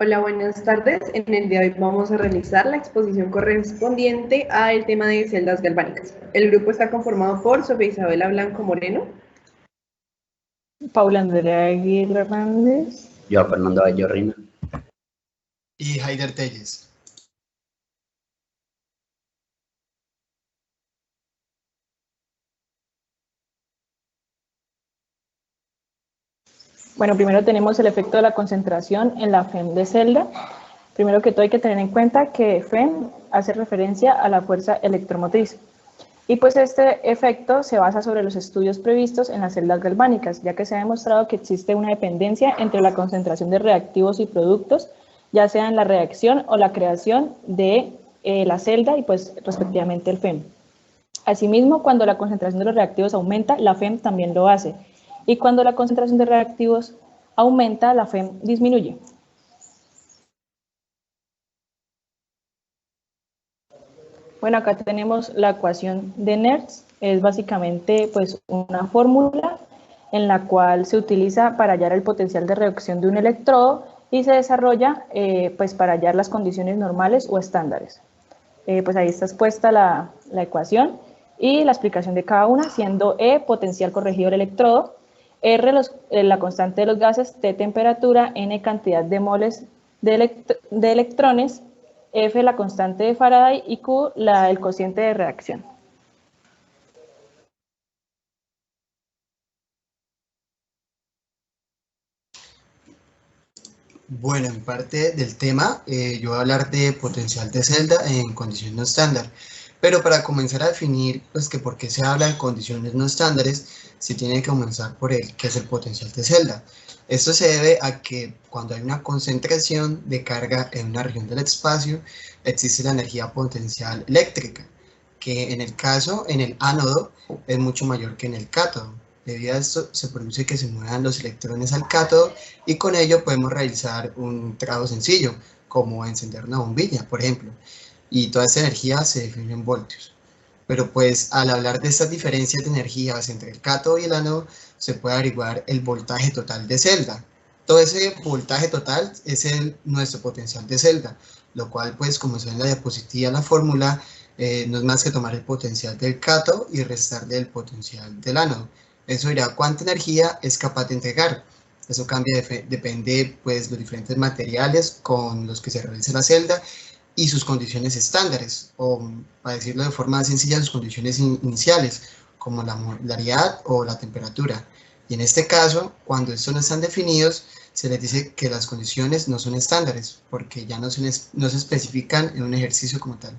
Hola, buenas tardes. En el día de hoy vamos a realizar la exposición correspondiente al tema de celdas galvánicas. El grupo está conformado por Sofía Isabela Blanco Moreno, Paula Andrea Aguirre Hernández, yo, Fernando Bellorrina y Haider Telles. Bueno, primero tenemos el efecto de la concentración en la FEM de celda. Primero que todo hay que tener en cuenta que FEM hace referencia a la fuerza electromotriz. Y pues este efecto se basa sobre los estudios previstos en las celdas galvánicas, ya que se ha demostrado que existe una dependencia entre la concentración de reactivos y productos, ya sea en la reacción o la creación de la celda y pues respectivamente el FEM. Asimismo, cuando la concentración de los reactivos aumenta, la FEM también lo hace. Y cuando la concentración de reactivos aumenta, la FEM disminuye. Bueno, acá tenemos la ecuación de Nernst. Es básicamente pues, una fórmula en la cual se utiliza para hallar el potencial de reacción de un electrodo y se desarrolla pues, para hallar las condiciones normales o estándares. Pues ahí está expuesta la ecuación y la explicación de cada una, siendo E potencial corregido del electrodo, R la constante de los gases, T temperatura, N cantidad de moles de electrones, F la constante de Faraday y Q el cociente de reacción. Bueno, en parte del tema, yo voy a hablar de potencial de celda en condiciones no estándar. Pero para comenzar a definir, pues, que por qué se habla de condiciones no estándares, se tiene que comenzar por qué es el potencial de celda. Esto se debe a que cuando hay una concentración de carga en una región del espacio, existe la energía potencial eléctrica, que en el ánodo, es mucho mayor que en el cátodo. Debido a esto, se produce que se muevan los electrones al cátodo y con ello podemos realizar un trabajo sencillo, como encender una bombilla, por ejemplo. Y toda esta energía se define en voltios. Pero pues al hablar de estas diferencias de energías entre el cátodo y el ánodo, se puede averiguar el voltaje total de celda. Todo ese voltaje total es nuestro potencial de celda, lo cual pues como se ve en la diapositiva, la fórmula, no es más que tomar el potencial del cátodo y restarle el potencial del ánodo. Eso dirá cuánta energía es capaz de entregar. Eso cambia, depende pues los diferentes materiales con los que se realiza la celda y sus condiciones estándares, o para decirlo de forma sencilla, sus condiciones iniciales, como la molaridad o la temperatura. Y en este caso, cuando estos no están definidos, se les dice que las condiciones no son estándares, porque ya no se especifican en un ejercicio como tal.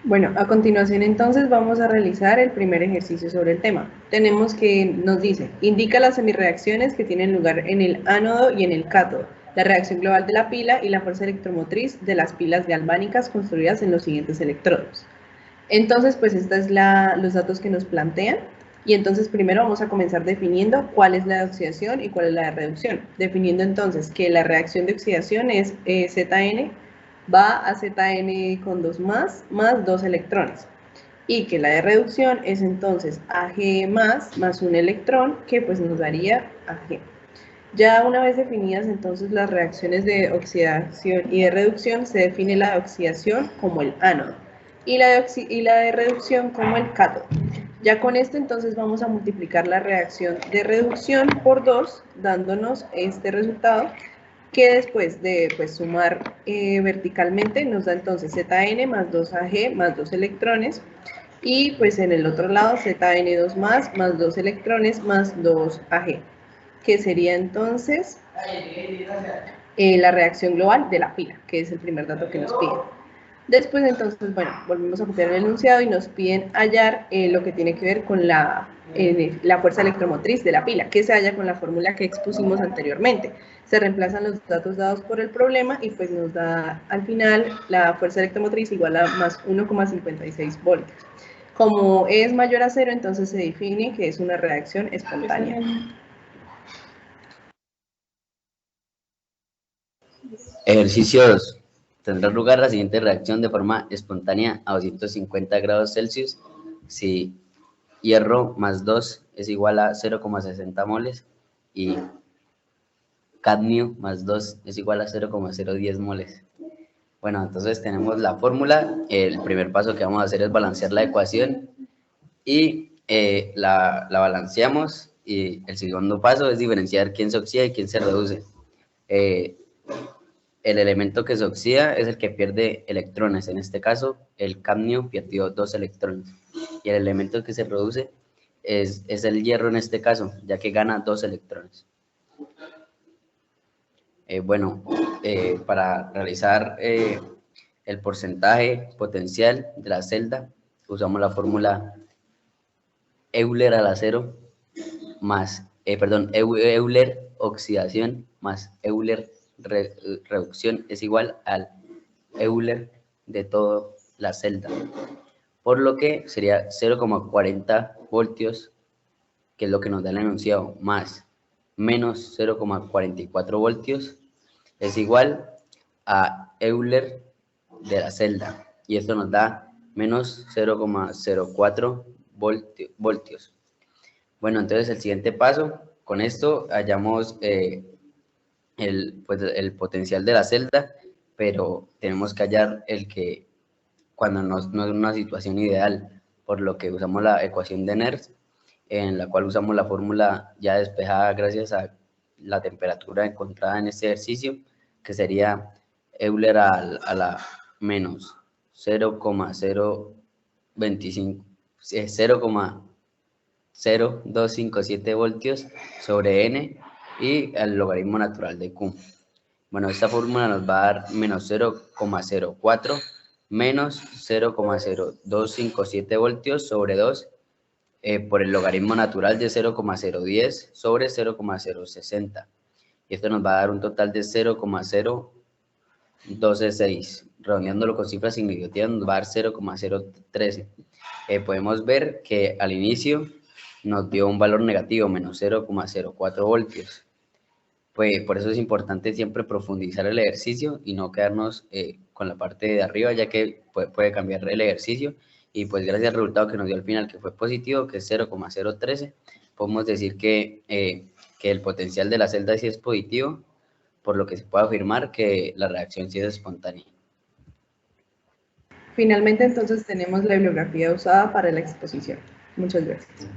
Bueno, a continuación entonces vamos a realizar el primer ejercicio sobre el tema. Tenemos que, nos dice, indica las semireacciones que tienen lugar en el ánodo y en el cátodo, la reacción global de la pila y la fuerza electromotriz de las pilas galvánicas construidas en los siguientes electrodos. Entonces, pues estos es los datos que nos plantean. Y entonces primero vamos a comenzar definiendo cuál es la de oxidación y cuál es la de reducción. Definiendo entonces que la reacción de oxidación es Zn va a Zn con 2 más 2 electrones. Y que la de reducción es entonces Ag más un electrón que pues nos daría Ag. Ya una vez definidas entonces las reacciones de oxidación y de reducción, se define la de oxidación como el ánodo y la de reducción como el cátodo. Ya con esto entonces vamos a multiplicar la reacción de reducción por 2, dándonos este resultado que después de pues, sumar verticalmente nos da entonces Zn más 2Ag más 2 electrones y pues en el otro lado Zn2 más 2 electrones más 2Ag, que sería entonces la reacción global de la pila, que es el primer dato que nos piden. Después entonces, bueno, volvemos a copiar el enunciado y nos piden hallar lo que tiene que ver con la fuerza electromotriz de la pila, que se halla con la fórmula que expusimos anteriormente. Se reemplazan los datos dados por el problema y pues nos da al final la fuerza electromotriz igual a más 1,56 voltios. Como es mayor a 0, entonces se define que es una reacción espontánea. Ejercicio 2. Tendrá lugar la siguiente reacción de forma espontánea a 250 grados Celsius si hierro más 2 es igual a 0,60 moles y cadmio más 2 es igual a 0,010 moles. Bueno, entonces tenemos la fórmula. El primer paso que vamos a hacer es balancear la ecuación y la balanceamos, y el segundo paso es diferenciar quién se oxida y quién se reduce. El elemento que se oxida es el que pierde electrones. En este caso, el cadmio perdió 2 electrones. Y el elemento que se reduce es el hierro en este caso, ya que gana 2 electrones. Para realizar el porcentaje potencial de la celda, usamos la fórmula Euler al acero más, Euler oxidación más Euler reducción es igual al Euler de toda la celda, por lo que sería 0,40 voltios, que es lo que nos da el enunciado, más menos 0,44 voltios es igual a Euler de la celda, y esto nos da menos 0,04 voltios. Bueno, entonces el siguiente paso, con esto hallamos el potencial de la celda, pero tenemos que hallar el que cuando no es una situación ideal, por lo que usamos la ecuación de Nernst, en la cual usamos la fórmula ya despejada gracias a la temperatura encontrada en este ejercicio, que sería Euler a la menos 0,0257 voltios sobre N y el logaritmo natural de Q. Bueno, esta fórmula nos va a dar menos 0,04 menos 0,0257 voltios sobre 2 por el logaritmo natural de 0,010 sobre 0,060. Y esto nos va a dar un total de 0,0126. Redondeándolo con cifras significativas nos va a dar 0,013. Podemos ver que al inicio nos dio un valor negativo, menos 0,04 voltios. Pues por eso es importante siempre profundizar el ejercicio y no quedarnos con la parte de arriba, ya que puede cambiar el ejercicio. Y pues gracias al resultado que nos dio al final, que fue positivo, que es 0,013, podemos decir que el potencial de la celda sí es positivo, por lo que se puede afirmar que la reacción sí es espontánea. Finalmente, entonces, tenemos la bibliografía usada para la exposición. Muchas gracias.